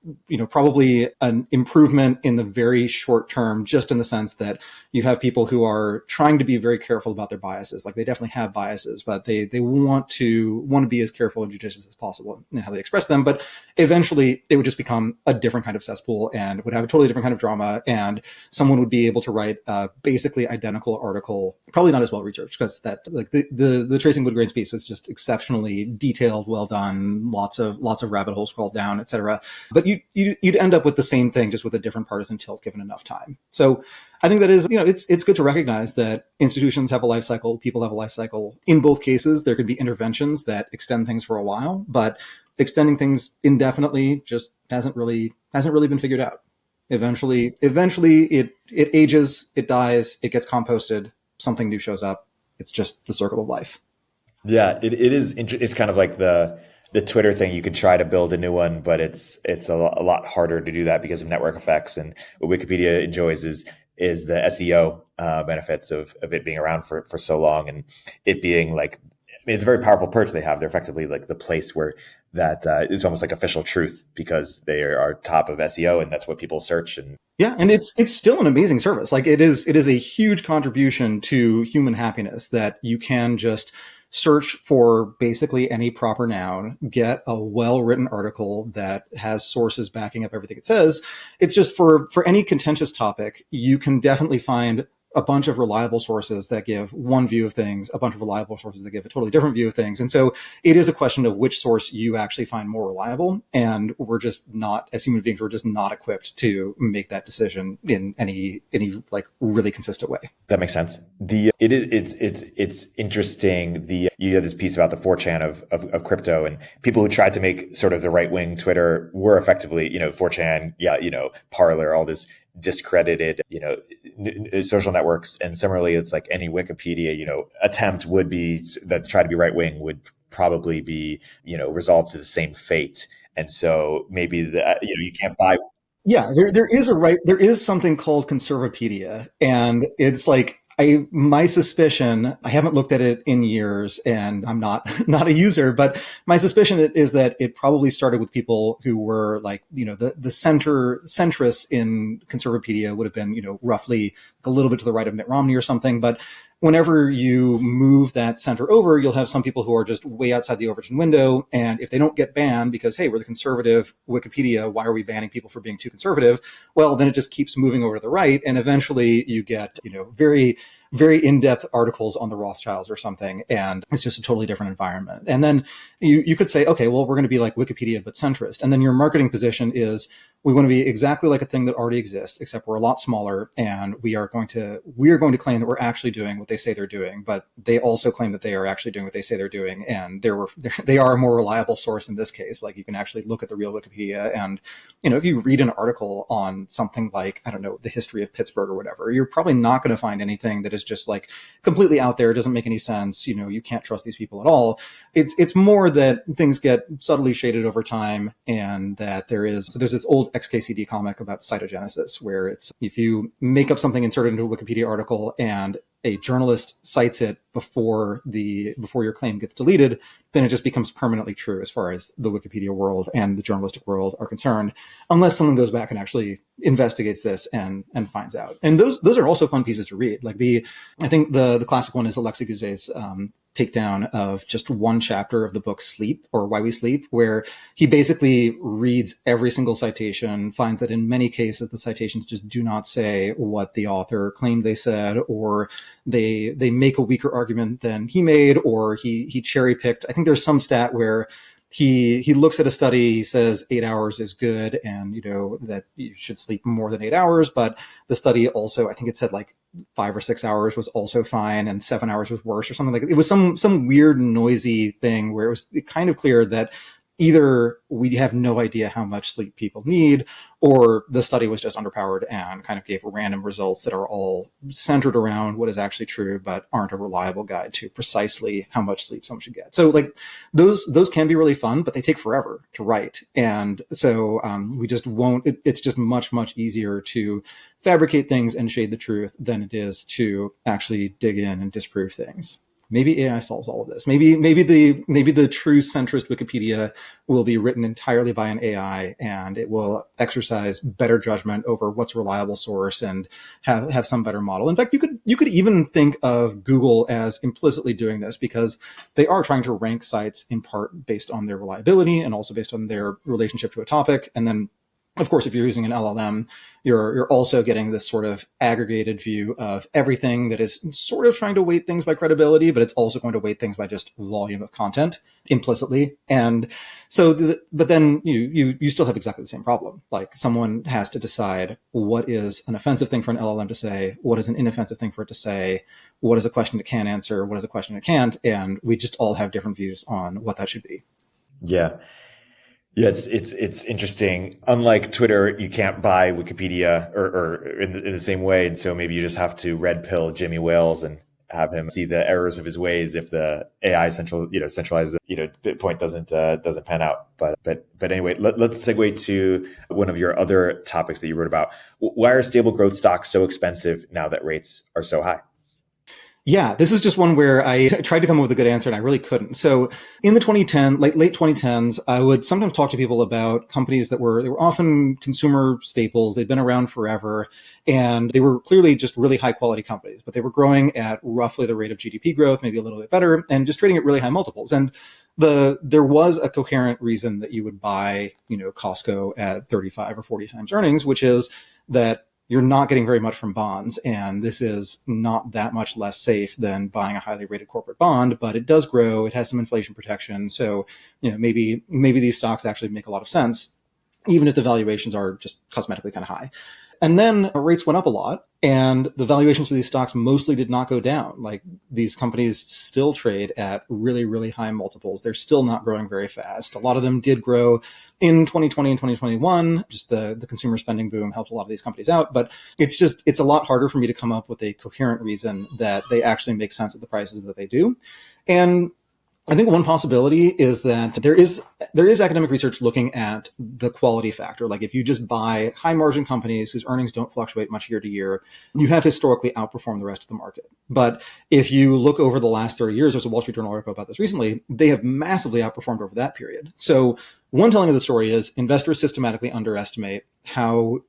probably an improvement in the very short term, just in the sense that you have people who are trying to be very careful about their biases. Like, they definitely have biases, but they want to be as careful and judicious as possible in how they express them. But eventually it would just become a different kind of cesspool and would have a totally different kind of drama, and someone would be able to write basically identical article, probably not as well researched, because that, like, the Tracing Wood Grains piece was just exceptionally detailed, well done, lots of rabbit holes scrolled down, etc. But you'd end up with the same thing, just with a different partisan tilt given enough time. So I think that is, it's good to recognize that institutions have a life cycle, people have a life cycle. In both cases, there could be interventions that extend things for a while, but extending things indefinitely just hasn't really been figured out. Eventually it ages, it dies, it gets composted, something new shows up. It's just the circle of life. Yeah, it's kind of like the Twitter thing. You could try to build a new one, but it's a lot harder to do that because of network effects. And what Wikipedia enjoys is the SEO benefits of it being around for so long, and it being like, it's a very powerful perch they have. They're effectively like the place where that is almost like official truth, because they are top of SEO and that's what people search. And yeah, and it's still an amazing service. Like, it is a huge contribution to human happiness that you can just search for basically any proper noun, get a well-written article that has sources backing up everything it says. It's just for any contentious topic, you can definitely find a bunch of reliable sources that give one view of things, a bunch of reliable sources that give a totally different view of things. And so it is a question of which source you actually find more reliable. And we're just not, as human beings, we're just not equipped to make that decision in any like really consistent way. that makes sense. It's interesting. You had this piece about the 4chan of crypto, and people who tried to make sort of the right wing Twitter were effectively, 4chan, Parler, all this discredited, social networks. And similarly, it's like any Wikipedia, attempt would be that try to be right wing would probably be, resolved to the same fate. And so maybe you can't buy. Yeah, there is something called Conservapedia, and it's like my suspicion, I haven't looked at it in years and I'm not not a user, but my suspicion is that it probably started with people who were like, the centrists in Conservapedia would have been, roughly a little bit to the right of Mitt Romney or something, but whenever you move that center over, you'll have some people who are just way outside the Overton window. And if they don't get banned because, hey, we're the conservative Wikipedia, why are we banning people for being too conservative? Well, then it just keeps moving over to the right. And eventually you get, very, very in-depth articles on the Rothschilds or something. And it's just a totally different environment. And then you could say, okay, well, we're going to be like Wikipedia, but centrist. And then your marketing position is, we want to be exactly like a thing that already exists, except we're a lot smaller, and we are going to claim that we're actually doing what they say they're doing, but they also claim that they are actually doing what they say they're doing, and they are a more reliable source in this case. Like, you can actually look at the real Wikipedia, and if you read an article on something like, I don't know, the history of Pittsburgh or whatever, you're probably not going to find anything that is just like completely out there. It doesn't make any sense. You can't trust these people at all. It's more that things get subtly shaded over time, and that there's this old XKCD comic about cytogenesis, where it's, if you make up something, insert it into a Wikipedia article, and a journalist cites it before your claim gets deleted, then it just becomes permanently true as far as the Wikipedia world and the journalistic world are concerned, unless someone goes back and actually investigates this and finds out. And those are also fun pieces to read. Like I think the classic one is Alexei Guzey's takedown of just one chapter of the book Sleep, or Why We Sleep, where he basically reads every single citation, finds that in many cases the citations just do not say what the author claimed they said, or they make a weaker argument than he made, or he cherry picked. I think there's some stat where he looks at a study, he says 8 hours is good, and that you should sleep more than 8 hours, but the study also, I think it said like 5 or 6 hours was also fine, and 7 hours was worse, or something like that. It was some weird noisy thing where it was kind of clear that either we have no idea how much sleep people need, or the study was just underpowered and kind of gave random results that are all centered around what is actually true, but aren't a reliable guide to precisely how much sleep someone should get. So like those can be really fun, but they take forever to write. And so we just won't, it's just much, much easier to fabricate things and shade the truth than it is to actually dig in and disprove things. Maybe AI solves all of this. Maybe the true centrist Wikipedia will be written entirely by an AI, and it will exercise better judgment over what's a reliable source and have some better model. In fact, you could even think of Google as implicitly doing this, because they are trying to rank sites in part based on their reliability and also based on their relationship to a topic. And then, of course, if you're using an LLM, you're also getting this sort of aggregated view of everything that is sort of trying to weight things by credibility, but it's also going to weight things by just volume of content implicitly. And so, but then you still have exactly the same problem. Like, someone has to decide what is an offensive thing for an LLM to say, what is an inoffensive thing for it to say, what is a question it can answer, what is a question it can't, and we just all have different views on what that should be. Yeah. Yeah, it's interesting. Unlike Twitter, you can't buy Wikipedia or in the same way, and so maybe you just have to red pill Jimmy Wales and have him see the errors of his ways if the AI centralized point doesn't pan out. But anyway, let's segue to one of your other topics that you wrote about. Why are stable growth stocks so expensive now that rates are so high? Yeah, this is just one where I tried to come up with a good answer and I really couldn't. So in the late 2010s, I would sometimes talk to people about companies that were often consumer staples. They'd been around forever, and they were clearly just really high quality companies, but they were growing at roughly the rate of GDP growth, maybe a little bit better, and just trading at really high multiples. And there was a coherent reason that you would buy, Costco at 35 or 40 times earnings, which is that you're not getting very much from bonds. And this is not that much less safe than buying a highly rated corporate bond, but it does grow. It has some inflation protection. So, maybe these stocks actually make a lot of sense, even if the valuations are just cosmetically kind of high. And then rates went up a lot, and the valuations for these stocks mostly did not go down. Like, these companies still trade at really, really high multiples. They're still not growing very fast. A lot of them did grow in 2020 and 2021. Just the consumer spending boom helped a lot of these companies out. But it's a lot harder for me to come up with a coherent reason that they actually make sense at the prices that they do. And I think one possibility is that there is academic research looking at the quality factor. Like if you just buy high margin companies whose earnings don't fluctuate much year to year, you have historically outperformed the rest of the market. But if you look over the last 30 years, there's a Wall Street Journal article about this recently, they have massively outperformed over that period. So one telling of the story is investors systematically underestimate how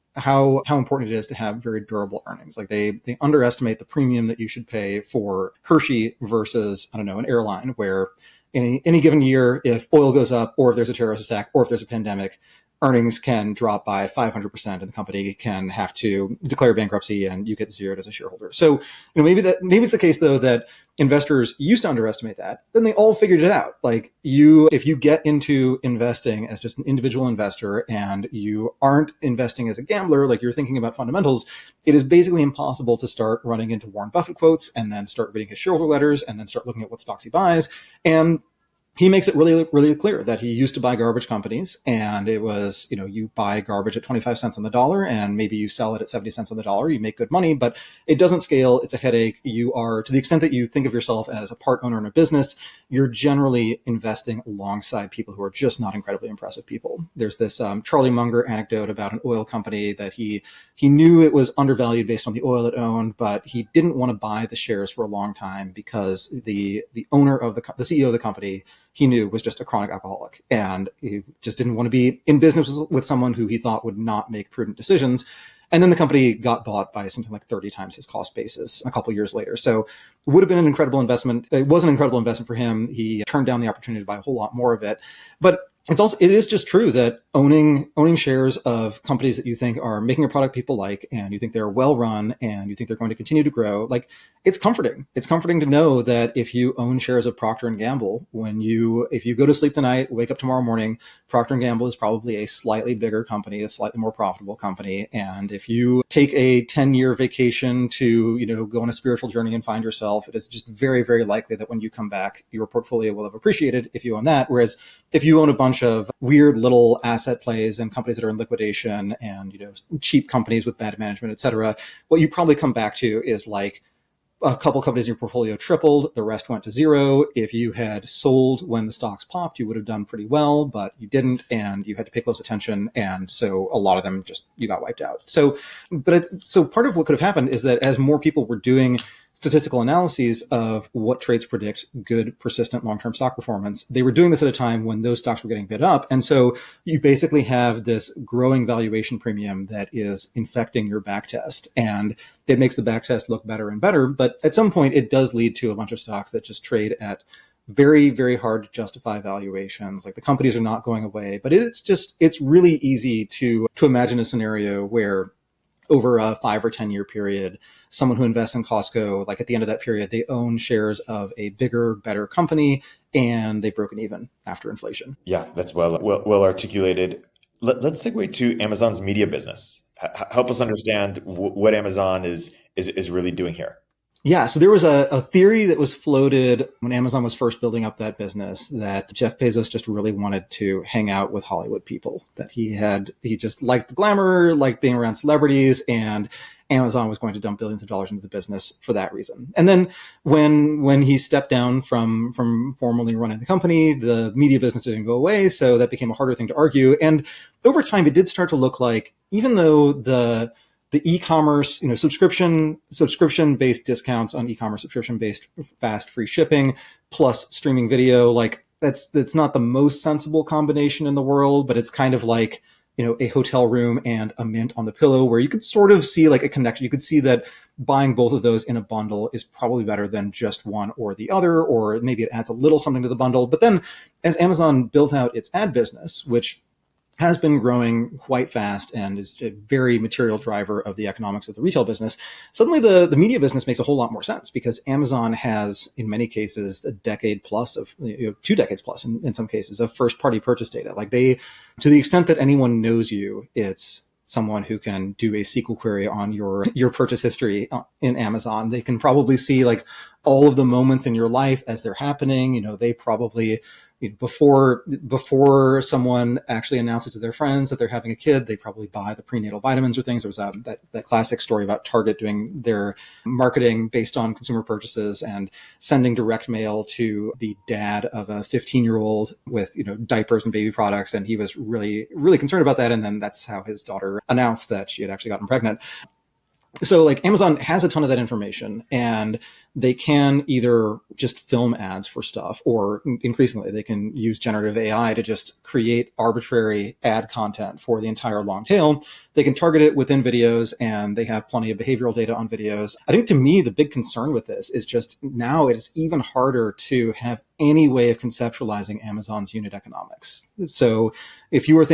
important it is to have very durable earnings. Like they underestimate the premium that you should pay for Hershey versus, I don't know, an airline where in any given year, if oil goes up or if there's a terrorist attack or if there's a pandemic, earnings can drop by 500% and the company can have to declare bankruptcy and you get zeroed as a shareholder. So, maybe it's the case though that investors used to underestimate that. Then they all figured it out. Like if you get into investing as just an individual investor and you aren't investing as a gambler, like you're thinking about fundamentals, it is basically impossible to start running into Warren Buffett quotes and then start reading his shareholder letters and then start looking at what stocks he buys. And he makes it really, really clear that he used to buy garbage companies and it was, you buy garbage at 25 cents on the dollar and maybe you sell it at 70 cents on the dollar. You make good money, but it doesn't scale. It's a headache. You are, to the extent that you think of yourself as a part owner in a business, you're generally investing alongside people who are just not incredibly impressive people. There's this Charlie Munger anecdote about an oil company that he knew it was undervalued based on the oil it owned, but he didn't want to buy the shares for a long time because the owner of the CEO of the company he knew was just a chronic alcoholic. And he just didn't want to be in business with someone who he thought would not make prudent decisions. And then the company got bought by something like 30 times his cost basis a couple of years later. So it would have been an incredible investment. It was an incredible investment for him. He turned down the opportunity to buy a whole lot more of it. But it is just true that owning shares of companies that you think are making a product people like, and you think they're well run and you think they're going to continue to grow, like it's comforting. It's comforting to know that if you own shares of Procter and Gamble, if you go to sleep tonight, wake up tomorrow morning, Procter and Gamble is probably a slightly bigger company, a slightly more profitable company. And if you take a 10-year vacation to, go on a spiritual journey and find yourself, it is just very, very likely that when you come back, your portfolio will have appreciated if you own that. Whereas if you own a bunch of weird little asset plays and companies that are in liquidation and, cheap companies with bad management, et cetera, what you probably come back to is like a couple companies in your portfolio tripled, the rest went to zero. If you had sold when the stocks popped, you would have done pretty well, but you didn't, and you had to pay close attention. And so a lot of them you got wiped out. So part of what could have happened is that as more people were doing statistical analyses of what traits predict good, persistent, long-term stock performance, they were doing this at a time when those stocks were getting bid up. And so you basically have this growing valuation premium that is infecting your backtest. And it makes the backtest look better and better. But at some point, it does lead to a bunch of stocks that just trade at very, very hard to justify valuations. Like the companies are not going away. But it's really easy to imagine a scenario where over a 5 or 10 year period, someone who invests in Costco, like at the end of that period, they own shares of a bigger, better company, and they've broken even after inflation. Yeah, that's well articulated. Let's segue to Amazon's media business. Help us understand what Amazon is really doing here. Yeah, so there was a theory that was floated when Amazon was first building up that business that Jeff Bezos just really wanted to hang out with Hollywood people, that he just liked the glamour, liked being around celebrities, and Amazon was going to dump billions of dollars into the business for that reason. And then when he stepped down from formally running the company, the media business didn't go away, so that became a harder thing to argue. And over time, it did start to look like, even though the e-commerce, subscription-based discounts on e-commerce, subscription-based fast free shipping, plus streaming video, like that's not the most sensible combination in the world, but it's kind of like, a hotel room and a mint on the pillow, where you could sort of see like a connection. You could see that buying both of those in a bundle is probably better than just one or the other, or maybe it adds a little something to the bundle. But then as Amazon built out its ad business, which has been growing quite fast and is a very material driver of the economics of the retail business, suddenly the media business makes a whole lot more sense, because Amazon has, in many cases, a decade plus of, 2 decades plus in some cases, of first party purchase data. Like to the extent that anyone knows you, it's someone who can do a SQL query on your purchase history in Amazon. They can probably see like all of the moments in your life as they're happening. They probably before someone actually announces to their friends that they're having a kid, they probably buy the prenatal vitamins or things. There was that classic story about Target doing their marketing based on consumer purchases and sending direct mail to the dad of a 15-year-old with diapers and baby products, and he was really, really concerned about that. And then that's how his daughter announced that she had actually gotten pregnant. So like Amazon has a ton of that information, and they can either just film ads for stuff, or increasingly they can use generative AI to just create arbitrary ad content for the entire long tail. They can target it within videos, and they have plenty of behavioral data on videos. I think to me, the big concern with this is just now it is even harder to have any way of conceptualizing Amazon's unit economics. So if you're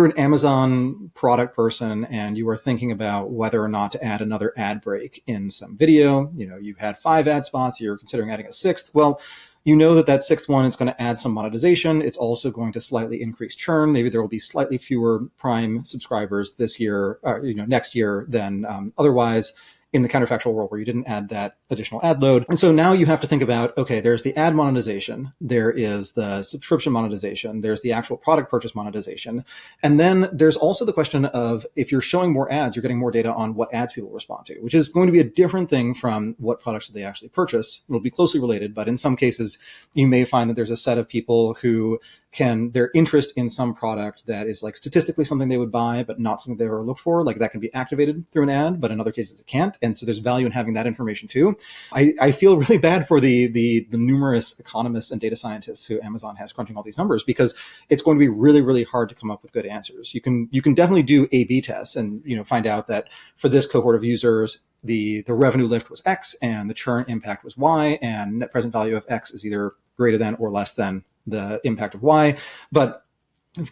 an Amazon product person and you are thinking about whether or not to add another ad break in some video, you had 5 ad spots, you're considering adding a 6th. Well, that 6th one is going to add some monetization. It's also going to slightly increase churn. Maybe there will be slightly fewer Prime subscribers this year, next year than otherwise, in the counterfactual world where you didn't add that additional ad load. And so now you have to think about, okay, there's the ad monetization, there is the subscription monetization, there's the actual product purchase monetization. And then there's also the question of, if you're showing more ads, you're getting more data on what ads people respond to, which is going to be a different thing from what products they actually purchase. It'll be closely related, but in some cases, you may find that there's a set of people who their interest in some product that is like statistically something they would buy, but not something they ever look for, like that can be activated through an ad, but in other cases it can't. And so there's value in having that information too. I feel really bad for the numerous economists and data scientists who Amazon has crunching all these numbers, because it's going to be really, really hard to come up with good answers. You can definitely do A/B tests and find out that for this cohort of users, the revenue lift was X and the churn impact was Y, and net present value of X is either greater than or less than the impact of Y. But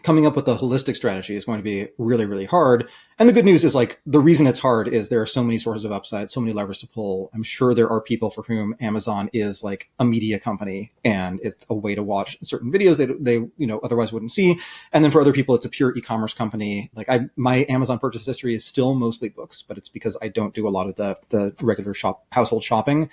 coming up with a holistic strategy is going to be really, really hard. And the good news is, like, the reason it's hard is there are so many sources of upside, so many levers to pull. I'm sure there are people for whom Amazon is like a media company and it's a way to watch certain videos they otherwise wouldn't see. And then for other people, it's a pure e-commerce company. Like my Amazon purchase history is still mostly books, but it's because I don't do a lot of the regular household shopping.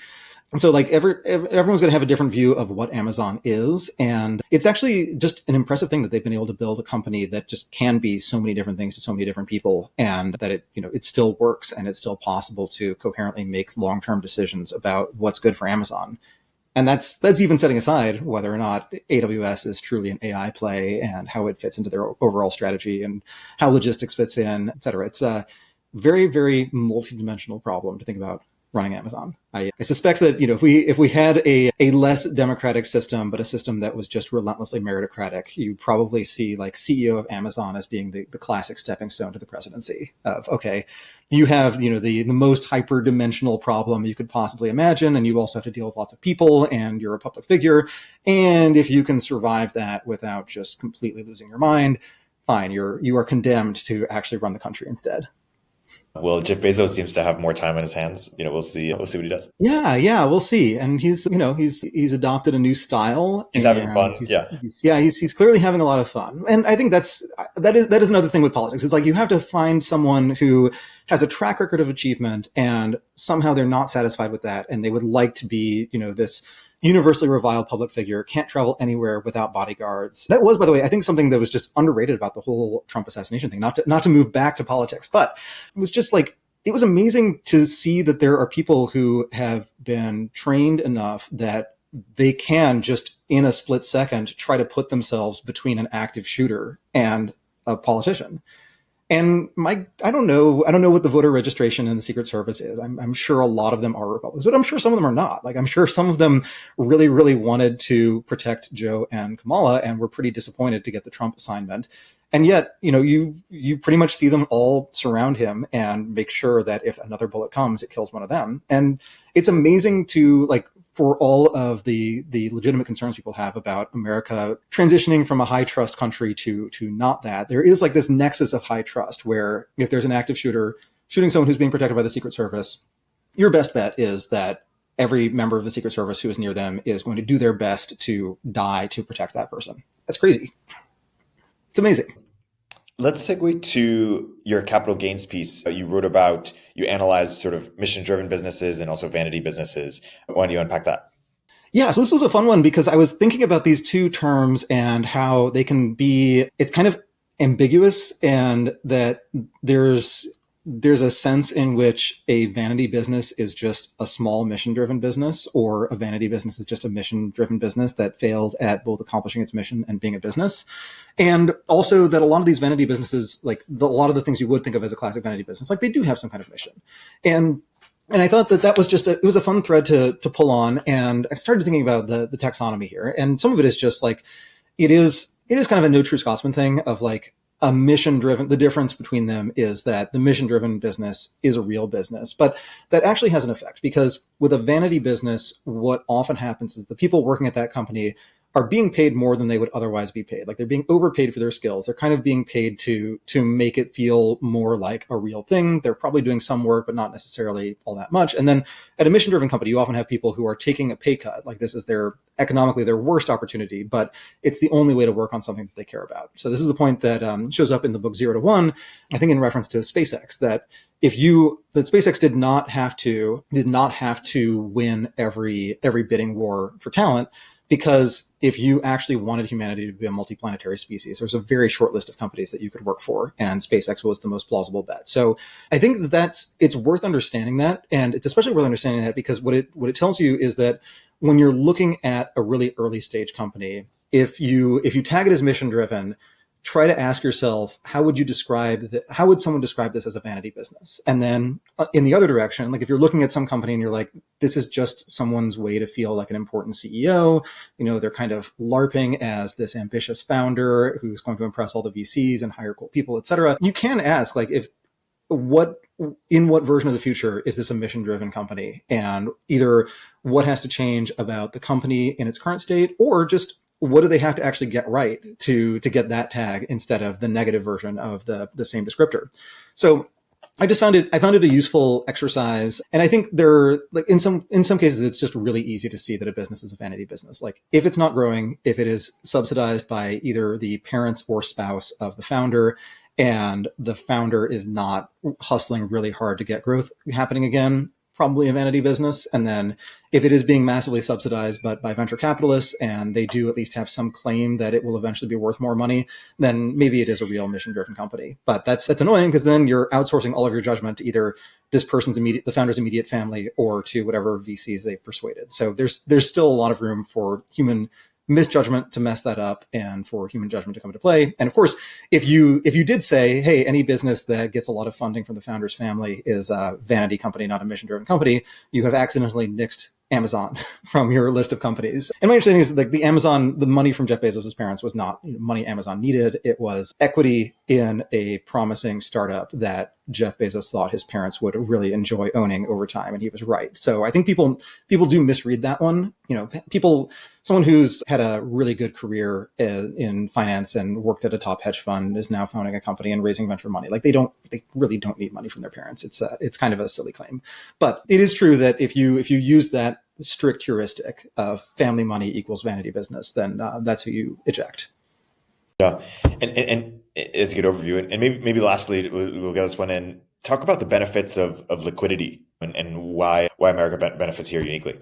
And so like everyone's going to have a different view of what Amazon is. And it's actually just an impressive thing that they've been able to build a company that just can be so many different things to so many different people, and that it still works and it's still possible to coherently make long-term decisions about what's good for Amazon. And that's even setting aside whether or not AWS is truly an AI play and how it fits into their overall strategy and how logistics fits in, et cetera. It's a very, very multidimensional problem to think about running Amazon. I suspect that if we had a less democratic system, but a system that was just relentlessly meritocratic, you'd probably see like CEO of Amazon as being the classic stepping stone to the presidency of, okay, you have the most hyper-dimensional problem you could possibly imagine, and you also have to deal with lots of people, and you're a public figure, and if you can survive that without just completely losing your mind, fine, you are condemned to actually run the country instead. Well, Jeff Bezos seems to have more time on his hands. We'll see. We'll see what he does. Yeah, we'll see. And he's he's adopted a new style. He's having fun. He's clearly having a lot of fun. And I think that is another thing with politics. It's like you have to find someone who has a track record of achievement, and somehow they're not satisfied with that, and they would like to be, this universally reviled public figure, can't travel anywhere without bodyguards. That was, by the way, I think something that was just underrated about the whole Trump assassination thing, not to move back to politics, but it was just like, it was amazing to see that there are people who have been trained enough that they can just in a split second try to put themselves between an active shooter and a politician. And I don't know what the voter registration in the Secret Service is. I'm sure a lot of them are Republicans, but I'm sure some of them are not. Like, I'm sure some of them really, really wanted to protect Joe and Kamala and were pretty disappointed to get the Trump assignment. And yet, you pretty much see them all surround him and make sure that if another bullet comes, it kills one of them. And it's amazing to, like, for all of the legitimate concerns people have about America transitioning from a high trust country to not that, there is like this nexus of high trust where if there's an active shooter shooting someone who's being protected by the Secret Service, your best bet is that every member of the Secret Service who is near them is going to do their best to die to protect that person. That's crazy. It's amazing. Let's segue to your capital gains piece. You analyze sort of mission-driven businesses and also vanity businesses. Why don't you unpack that? Yeah, so this was a fun one because I was thinking about these two terms and how they can be, it's kind of ambiguous, and that there's a sense in which a vanity business is just a small mission-driven business, or a vanity business is just a mission-driven business that failed at both accomplishing its mission and being a business. And also that a lot of these vanity businesses, like a lot of the things you would think of as a classic vanity business, like they do have some kind of mission. And I thought that was just it was a fun thread to pull on. And I started thinking about the taxonomy here. And some of it is just like, it is kind of a no true Scotsman thing of like a mission driven. The difference between them is that the mission driven business is a real business, but that actually has an effect, because with a vanity business, what often happens is the people working at that company are being paid more than they would otherwise be paid. Like they're being overpaid for their skills. They're kind of being paid to make it feel more like a real thing. They're probably doing some work, but not necessarily all that much. And then at a mission-driven company, you often have people who are taking a pay cut. Like this is economically their worst opportunity, but it's the only way to work on something that they care about. So this is a point that shows up in the book 0 to 1, I think in reference to SpaceX, that SpaceX did not have to win every bidding war for talent. Because if you actually wanted humanity to be a multiplanetary species, there's a very short list of companies that you could work for, and SpaceX was the most plausible bet. So I think it's worth understanding that, and it's especially worth understanding that because what it tells you is that when you're looking at a really early stage company, if you tag it as mission driven, try to ask yourself, how would someone describe this as a vanity business? And then in the other direction, like if you're looking at some company and you're like, this is just someone's way to feel like an important CEO, they're kind of LARPing as this ambitious founder who's going to impress all the VCs and hire cool people, et cetera. You can ask, like, in what version of the future is this a mission-driven company? And either what has to change about the company in its current state, or just what do they have to actually get right to get that tag instead of the negative version of the same descriptor? So I found it a useful exercise. And I think in some cases, it's just really easy to see that a business is a vanity business. Like if it's not growing, if it is subsidized by either the parents or spouse of the founder, and the founder is not hustling really hard to get growth happening again, probably a vanity business. And then if it is being massively subsidized, but by venture capitalists, and they do at least have some claim that it will eventually be worth more money, then maybe it is a real mission-driven company. But that's annoying, because then you're outsourcing all of your judgment to either the founder's immediate family, or to whatever VCs they've persuaded. So there's still a lot of room for human misjudgment to mess that up, and for human judgment to come into play. And of course, if you did say, hey, any business that gets a lot of funding from the founder's family is a vanity company, not a mission-driven company, you have accidentally nixed Amazon from your list of companies. And my understanding is that the money from Jeff Bezos' parents was not money Amazon needed. It was equity in a promising startup that Jeff Bezos thought his parents would really enjoy owning over time. And he was right. So I think people do misread that one. Someone who's had a really good career in finance and worked at a top hedge fund is now founding a company and raising venture money. Like they really don't need money from their parents. It's kind of a silly claim, but it is true that if you use that strict heuristic of family money equals vanity business, then that's who you eject. Yeah, and it's a good overview. And maybe lastly, we'll get this one in. Talk about the benefits of liquidity and why America benefits here uniquely.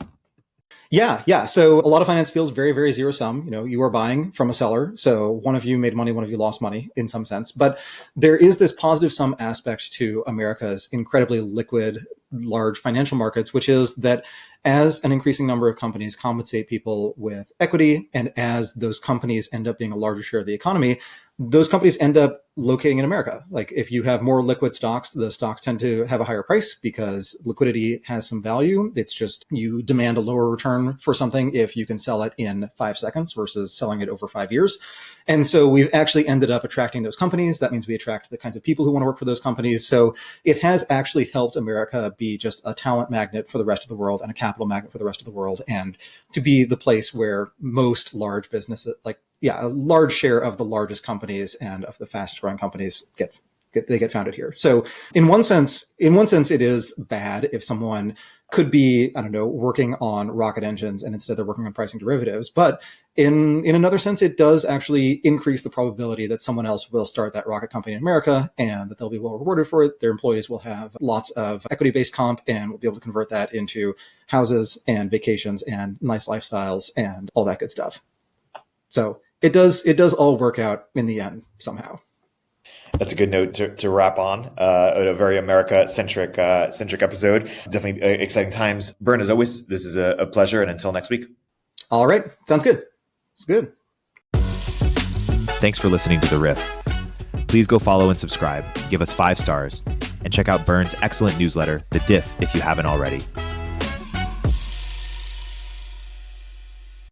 Yeah. So a lot of finance feels very, very zero sum. You are buying from a seller. So one of you made money, one of you lost money in some sense. But there is this positive sum aspect to America's incredibly liquid, large financial markets, which is that as an increasing number of companies compensate people with equity, and as those companies end up being a larger share of the economy, those companies end up locating in America. Like if you have more liquid stocks, the stocks tend to have a higher price because liquidity has some value. It's just you demand a lower return for something if you can sell it in 5 seconds versus selling it over 5 years. And so we've actually ended up attracting those companies. That means we attract the kinds of people who want to work for those companies. So it has actually helped America be just a talent magnet for the rest of the world and a capital magnet for the rest of the world, and to be the place where most large businesses, a large share of the largest companies and of the fastest growing companies get get founded here. So in one sense, it is bad if someone could be, I don't know, working on rocket engines and instead they're working on pricing derivatives. But in another sense, it does actually increase the probability that someone else will start that rocket company in America and that they'll be well rewarded for it. Their employees will have lots of equity-based comp and will be able to convert that into houses and vacations and nice lifestyles and all that good stuff. So it does all work out in the end somehow. That's a good note to wrap on. A very America-centric episode. Definitely exciting times. Bern, as always, this is a pleasure. And until next week. All right. Sounds good. It's good. Thanks for listening to The Riff. Please go follow and subscribe, give us 5 stars, and check out Bern's excellent newsletter, The Diff, if you haven't already.